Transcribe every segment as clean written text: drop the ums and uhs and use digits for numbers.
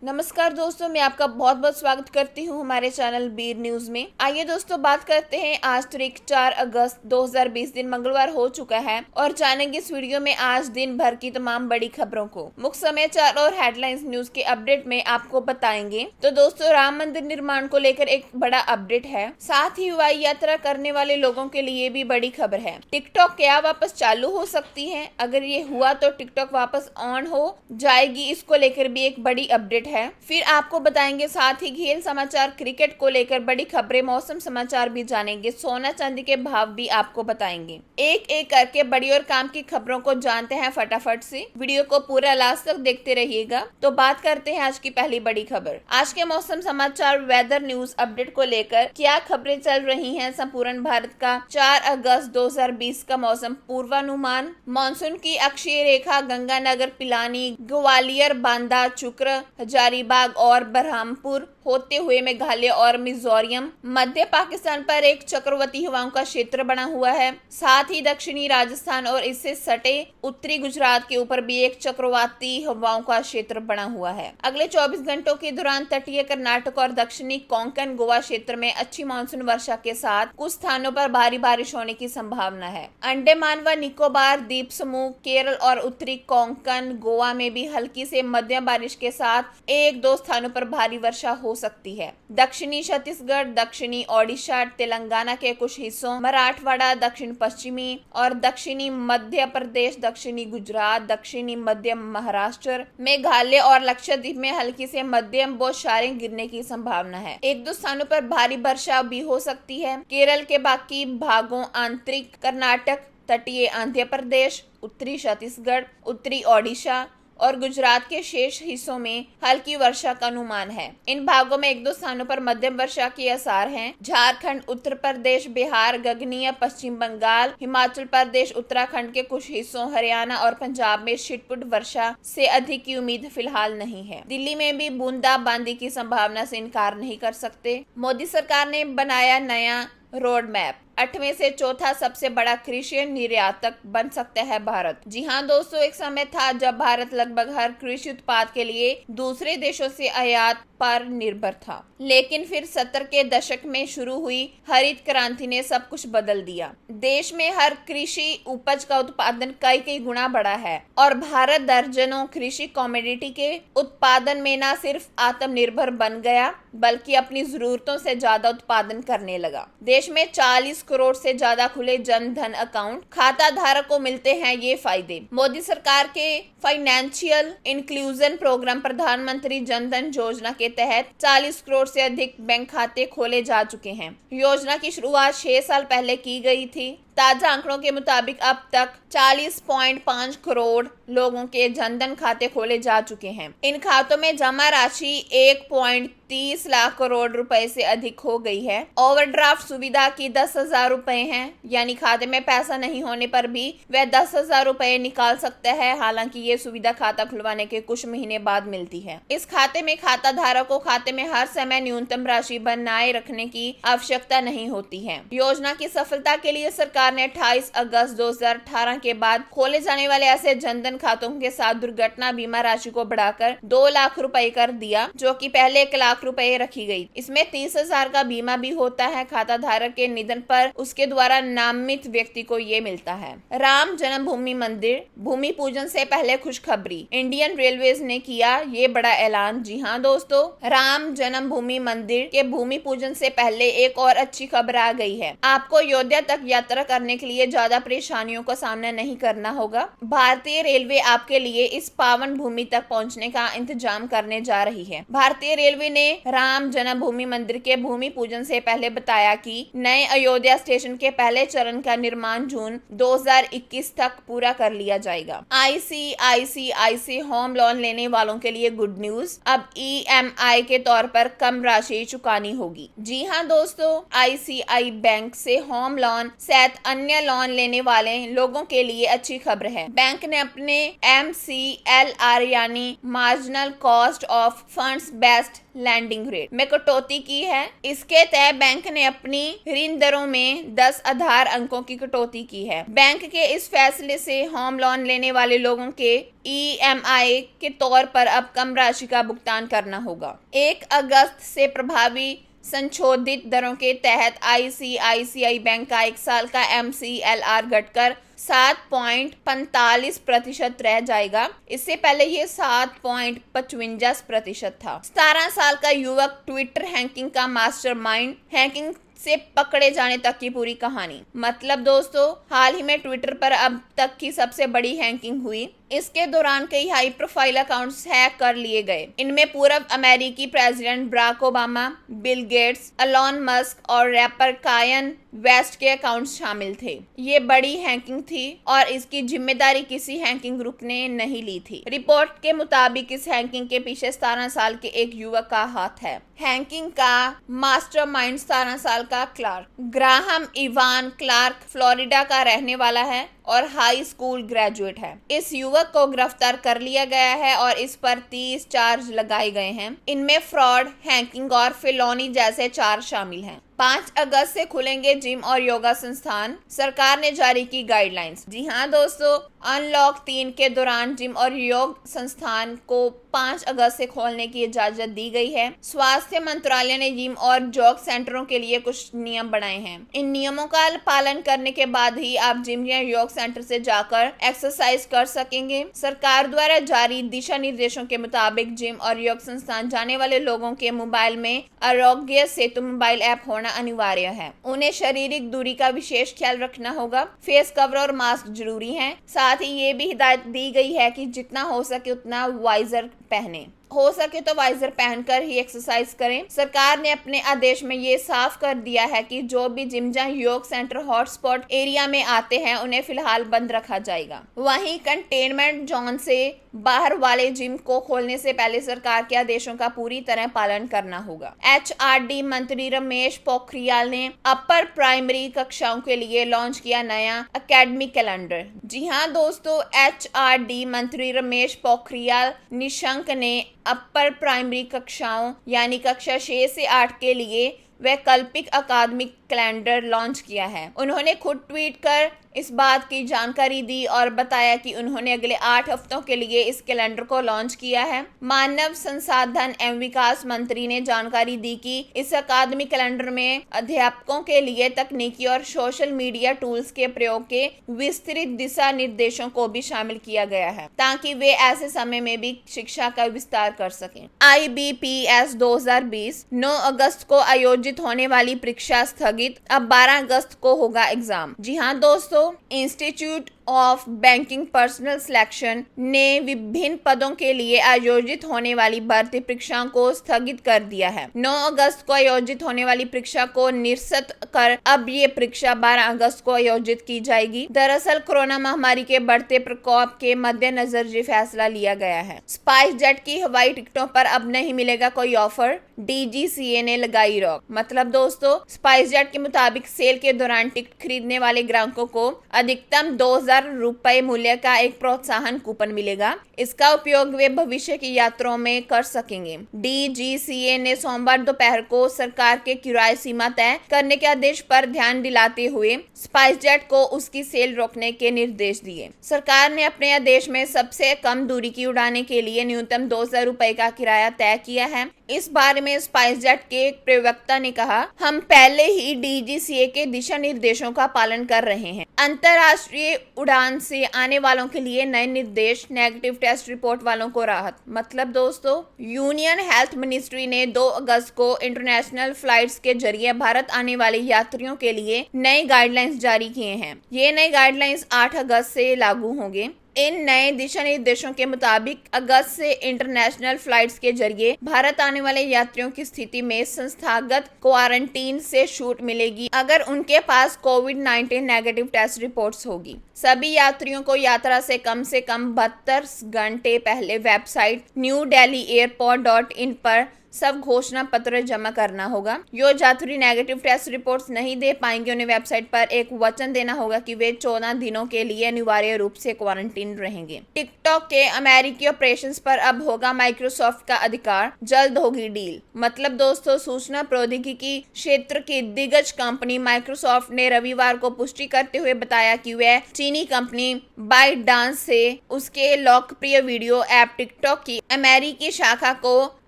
नमस्कार दोस्तों, मैं आपका बहुत बहुत स्वागत करती हूं हमारे चैनल बीर न्यूज में। आइए दोस्तों बात करते हैं। आज तारीख 4 अगस्त 2020 दिन मंगलवार हो चुका है और जानेंगे इस वीडियो में आज दिन भर की तमाम बड़ी खबरों को। मुख्य समाचार और हेडलाइंस न्यूज के अपडेट में आपको बताएंगे। तो दोस्तों, राम मंदिर निर्माण को लेकर एक बड़ा अपडेट है। साथ ही हवाई यात्रा करने वाले लोगों के लिए भी बड़ी खबर है। टिकटॉक क्या वापस चालू हो सकती है? अगर ये हुआ तो टिकटॉक वापस ऑन हो जाएगी, इसको लेकर भी एक बड़ी अपडेट है। फिर आपको बताएंगे। साथ ही खेल समाचार, क्रिकेट को लेकर बड़ी खबरें, मौसम समाचार भी जानेंगे। सोना चांदी के भाव भी आपको बताएंगे। एक एक करके बड़ी और काम की खबरों को जानते हैं फटाफट से। वीडियो को पूरा लास्ट तक देखते रहिएगा। तो बात करते हैं आज की पहली बड़ी खबर। आज के मौसम समाचार, वेदर न्यूज अपडेट को लेकर क्या खबरें चल रही हैं। संपूर्ण भारत का 4 अगस्त 2020 का मौसम पूर्वानुमान। मानसून की अक्षीय रेखा गंगानगर, पिलानी, ग्वालियर, बांदा, चुक्र, हजारीबाग और बरहामपुर होते हुए मेघालय और मिजोरम, मध्य पाकिस्तान पर एक चक्रवाती हवाओं का क्षेत्र बना हुआ है। साथ ही दक्षिणी राजस्थान और इससे सटे उत्तरी गुजरात के ऊपर भी एक चक्रवाती हवाओं का क्षेत्र बना हुआ है। अगले 24 घंटों के दौरान तटीय कर्नाटक और दक्षिणी कोंकण गोवा क्षेत्र में अच्छी मानसून वर्षा के साथ कुछ स्थानों पर भारी बारिश होने की संभावना है। अंडमान व निकोबार द्वीप समूह, केरल और उत्तरी कोंकण गोवा में भी हल्की से मध्यम बारिश के साथ एक दो स्थानों पर भारी वर्षा हो सकती है। दक्षिणी छत्तीसगढ़, दक्षिणी ओडिशा, तेलंगाना के कुछ हिस्सों, मराठवाड़ा, दक्षिण पश्चिमी और दक्षिणी मध्य प्रदेश, दक्षिणी गुजरात, दक्षिणी मध्य महाराष्ट्र, मेघालय और लक्षद्वीप में हल्की से मध्यम बौछारें गिरने की संभावना है। एक दो स्थानों पर भारी वर्षा भी हो सकती है। केरल के बाकी भागों, आंतरिक कर्नाटक, तटीय आंध्र प्रदेश, उत्तरी छत्तीसगढ़, उत्तरी ओडिशा और गुजरात के शेष हिस्सों में हल्की वर्षा का अनुमान है। इन भागों में एक दो स्थानों पर मध्यम वर्षा के आसार हैं। झारखंड, उत्तर प्रदेश, बिहार, गगनीय पश्चिम बंगाल, हिमाचल प्रदेश, उत्तराखंड के कुछ हिस्सों, हरियाणा और पंजाब में छिटपुट वर्षा से अधिक की उम्मीद फिलहाल नहीं है। दिल्ली में भी बूंदाबांदी की संभावना से इनकार नहीं कर सकते। मोदी सरकार ने बनाया नया रोड मैप। 8वें से चौथा सबसे बड़ा कृषि निर्यातक बन सकता है भारत। जी हाँ दोस्तों, एक समय था जब भारत लगभग हर कृषि उत्पाद के लिए दूसरे देशों से आयात पर निर्भर था, लेकिन फिर 70 के दशक में शुरू हुई हरित क्रांति ने सब कुछ बदल दिया। देश में हर कृषि उपज का उत्पादन कई गुना बढ़ा है और भारत दर्जनों कृषि कमोडिटी के उत्पादन में न सिर्फ आत्मनिर्भर बन गया बल्कि अपनी जरूरतों से ज्यादा उत्पादन करने लगा। देश में 40 करोड़ से ज्यादा खुले जन धन अकाउंट खाता धारक को मिलते हैं ये फायदे। मोदी सरकार के फाइनेंशियल इंक्लूजन प्रोग्राम प्रधानमंत्री जन धन योजना के तहत 40 करोड़ से अधिक बैंक खाते खोले जा चुके हैं। योजना की शुरुआत 6 साल पहले की गई थी। ताजा आंकड़ों के मुताबिक अब तक 40.5 करोड़ लोगों के जनधन खाते खोले जा चुके हैं। इन खातों में जमा राशि 1.30 लाख करोड़ रुपए से अधिक हो गई है। ओवरड्राफ्ट सुविधा की 10,000 रुपए है, यानी खाते में पैसा नहीं होने पर भी वह 10,000 रुपए निकाल सकता है। हालांकि ये सुविधा खाता खुलवाने के कुछ महीने बाद मिलती है। इस खाते में खाता धारक को खाते में हर समय न्यूनतम राशि बनाए रखने की आवश्यकता नहीं होती है। योजना की सफलता के लिए सरकार ने 28 अगस्त 2018 के बाद खोले जाने वाले ऐसे जनधन खातों के साथ दुर्घटना बीमा राशि को बढ़ाकर 2 लाख रुपए कर दिया, जो कि पहले 1 लाख रुपए रखी गई। इसमें 30,000 का बीमा भी होता है। खाता धारक के निधन पर उसके द्वारा नामित व्यक्ति को ये मिलता है। राम जन्मभूमि मंदिर भूमि पूजन से पहले खुशखबरी, इंडियन रेलवेज ने किया ये बड़ा ऐलान। जी हाँ दोस्तों, राम जन्मभूमि मंदिर के भूमि पूजन से पहले एक और अच्छी खबर आ गई है। आपको अयोध्या तक यात्रा करने के लिए ज्यादा परेशानियों का सामना नहीं करना होगा। भारतीय रेलवे आपके लिए इस पावन भूमि तक पहुंचने का इंतजाम करने जा रही है। भारतीय रेलवे ने राम जन्मभूमि मंदिर के भूमि पूजन से पहले बताया कि नए अयोध्या स्टेशन के पहले चरण का निर्माण जून 2021 तक पूरा कर लिया जाएगा। ICICI होम लोन लेने वालों के लिए गुड न्यूज, अब EMI के तौर पर कम राशि चुकानी होगी। जी हाँ दोस्तों, ICICI बैंक से होम लोन 7 अन्य लोन लेने वाले लोगों के लिए अच्छी खबर है। बैंक ने अपने MCLR यानी marginal cost of funds based landing rate में कटौती की है। इसके तहत बैंक ने अपनी ऋण दरों में 10 आधार अंकों की कटौती की है। बैंक के इस फैसले से होम लोन लेने वाले लोगों के EMI के तौर पर अब कम राशि का भुगतान करना होगा। 1 अगस्त से प्रभावी संशोधित दरों के तहत ICICI बैंक का 1 साल का MCLR घटकर 7.45% रह जाएगा। इससे पहले ये 7.55% था। 17 साल का युवक ट्विटर हैकिंग का मास्टरमाइंड, हैकिंग से पकड़े जाने तक की पूरी कहानी। मतलब दोस्तों, हाल ही में ट्विटर पर अब तक की सबसे बड़ी हैकिंग हुई। इसके दौरान कई हाई प्रोफाइल अकाउंट्स हैक कर लिए गए। इनमें पूर्व अमेरिकी president Barack Obama, Bill Gates, Elon Musk और रैपर कायन वेस्ट के अकाउंट्स शामिल थे। ये बड़ी हैकिंग थी और इसकी जिम्मेदारी किसी हैकिंग ग्रुप ने नहीं ली थी। रिपोर्ट के मुताबिक इस हैकिंग के पीछे 17 साल के एक युवक का हाथ है। हैकिंग का मास्टरमाइंड 17 साल का Clark Graham Ivan Clark Florida का रहने वाला है और हाई स्कूल ग्रेजुएट है। इस युवक को गिरफ्तार कर लिया गया है और इस पर 30 चार्ज लगाए गए हैं। इनमें फ्रॉड, हैकिंग और फिलौनी जैसे चार्ज शामिल हैं। 5 अगस्त से खुलेंगे जिम और योगा संस्थान, सरकार ने जारी की गाइडलाइंस। जी हाँ दोस्तों, अनलॉक 3 के दौरान जिम और योग संस्थान को 5 अगस्त से खोलने की इजाजत दी गई है। स्वास्थ्य मंत्रालय ने जिम और योग सेंटरों के लिए कुछ नियम बनाए हैं। इन नियमों का पालन करने के बाद ही आप जिम या योग सेंटर से जाकर एक्सरसाइज कर सकेंगे। सरकार द्वारा जारी दिशा निर्देशों के मुताबिक जिम और योग संस्थान जाने वाले लोगों के मोबाइल में आरोग्य सेतु मोबाइल ऐप होना अनिवार्य है। उन्हें शारीरिक दूरी का विशेष ख्याल रखना होगा। फेस कवर और मास्क जरूरी है। साथ ही ये भी हिदायत दी गई है कि जितना हो सके उतना वाइजर पहने। हो सके तो वाइजर पहनकर ही एक्सरसाइज करें। सरकार ने अपने आदेश में ये साफ कर दिया है कि जो भी जिम या योग सेंटर हॉटस्पॉट एरिया में आते हैं उन्हें फिलहाल बंद रखा जाएगा। वहीं कंटेनमेंट जोन से बाहर वाले जिम को खोलने से पहले सरकार के आदेशों का पूरी तरह पालन करना होगा। HRD मंत्री रमेश पोखरियाल ने अपर प्राइमरी कक्षाओं के लिए लॉन्च किया नया एकेडमिक कैलेंडर। जी हाँ दोस्तों, HRD मंत्री रमेश पोखरियाल निशंक ने अपर प्राइमरी कक्षाओं यानी कक्षा 6 से 8 के लिए वैकल्पिक अकादमिक कैलेंडर लॉन्च किया है। उन्होंने खुद ट्वीट कर इस बात की जानकारी दी और बताया कि उन्होंने अगले 8 हफ्तों के लिए इस कैलेंडर को लॉन्च किया है। मानव संसाधन एवं विकास मंत्री ने जानकारी दी कि इस अकादमिक कैलेंडर में अध्यापकों के लिए तकनीकी और सोशल मीडिया टूल्स के प्रयोग के विस्तृत दिशा निर्देशों को भी शामिल किया गया है ताकि वे ऐसे समय में भी शिक्षा का विस्तार कर सकें। IBPS 2020 9 अगस्त को आयोजित होने वाली परीक्षा स्थगित, अब 12 अगस्त को होगा एग्जाम। जी हाँ दोस्तों, institute of banking personal selection ने विभिन्न पदों के लिए आयोजित होने वाली भर्ती परीक्षाओं को स्थगित कर दिया है। 9 अगस्त को आयोजित होने वाली परीक्षा को निरस्त कर अब ये परीक्षा 12 अगस्त को आयोजित की जाएगी। दरअसल कोरोना महामारी के बढ़ते प्रकोप के मद्देनजर ये फैसला लिया गया है। स्पाइस जेट की हवाई टिकटों पर अब नहीं मिलेगा कोई ऑफर, DGCA ने लगाई रोक। मतलब दोस्तों, स्पाइस जेट के मुताबिक सेल के दौरान टिकट खरीदने वाले ग्राहकों को अधिकतम 2000 रुपए मूल्य का एक प्रोत्साहन कूपन मिलेगा। इसका उपयोग वे भविष्य की यात्राओं में कर सकेंगे। DGCA ने सोमवार दोपहर को सरकार के किराए सीमा तय करने के आदेश पर ध्यान दिलाते हुए स्पाइस जेट को उसकी सेल रोकने के निर्देश दिए। सरकार ने अपने आदेश में सबसे कम दूरी की उड़ाने के लिए न्यूनतम 2000 रुपए का किराया तय किया है। इस बारे में स्पाइस जेट के एक प्रवक्ता ने कहा, हम पहले ही DGCA के दिशा निर्देशों का पालन कर रहे हैं। अंतर्राष्ट्रीय उड़ान से आने वालों के लिए नए निर्देश, नेगेटिव टेस्ट रिपोर्ट वालों को राहत। मतलब दोस्तों, यूनियन हेल्थ मिनिस्ट्री ने 2 अगस्त को इंटरनेशनल फ्लाइट्स के जरिए भारत आने वाले यात्रियों के लिए नए गाइडलाइंस जारी किए हैं। ये नए गाइडलाइंस 8 अगस्त से लागू होंगे। इन नए दिशा निर्देशों के मुताबिक अगस्त से इंटरनेशनल फ्लाइट्स के जरिए भारत आने वाले यात्रियों की स्थिति में संस्थागत क्वारंटीन से छूट मिलेगी अगर उनके पास कोविड-19 नेगेटिव टेस्ट रिपोर्ट्स होगी। सभी यात्रियों को यात्रा से कम 72 घंटे पहले वेबसाइट newdelhieairport.in पर सब घोषणा पत्र जमा करना होगा। जो यात्री नेगेटिव टेस्ट रिपोर्ट्स नहीं दे पाएंगे उन्हें वेबसाइट पर एक वचन देना होगा कि वे 14 दिनों के लिए अनिवार्य रूप से क्वारंटीन रहेंगे। टिकटॉक के अमेरिकी ऑपरेशंस पर अब होगा माइक्रोसॉफ्ट का अधिकार, जल्द होगी डील। मतलब दोस्तों, सूचना प्रौद्योगिकी क्षेत्र की दिग्गज कंपनी माइक्रोसॉफ्ट ने रविवार को पुष्टि करते हुए बताया कि वह चीनी कंपनी बाइटडांस से उसके लोकप्रिय वीडियो ऐप टिकटॉक की अमेरिकी शाखा को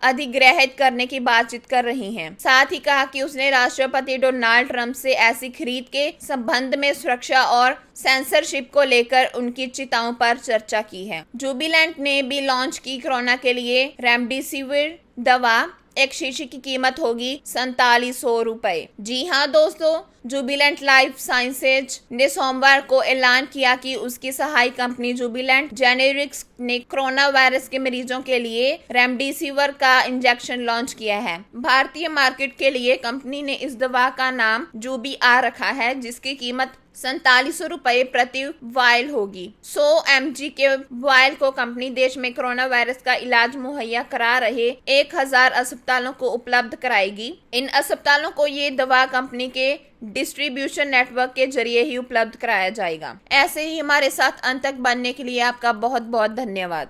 अधिग्रहित करने की बातचीत कर रही है। साथ ही कहा कि उसने राष्ट्रपति डोनाल्ड ट्रंप से ऐसी खरीद के संबंध में सुरक्षा और सेंसरशिप को लेकर उनकी चिंताओं पर चर्चा की है। जुबिलेंट ने भी लॉन्च की कोरोना के लिए रेमडेसिविर दवा। एक शीशी की कीमत होगी 4700 रुपए। जी हाँ दोस्तों, जुबिलेंट लाइफ साइंसेज ने सोमवार को ऐलान किया कि उसकी सहायक कंपनी जुबिलेंट जेनेरिक्स ने कोरोना वायरस के मरीजों के लिए रेमडेसिविर का इंजेक्शन लॉन्च किया है। भारतीय मार्केट के लिए कंपनी ने इस दवा का नाम जुबीआर रखा है, जिसकी कीमत 4700 रुपए प्रति वायल होगी। 100 mg के वायल को कंपनी देश में कोरोना वायरस का इलाज मुहैया करा रहे 1000 अस्पतालों को उपलब्ध कराएगी। इन अस्पतालों को ये दवा कंपनी के डिस्ट्रीब्यूशन नेटवर्क के जरिए ही उपलब्ध कराया जाएगा। ऐसे ही हमारे साथ अंत तक बनने के लिए आपका बहुत बहुत धन्यवाद।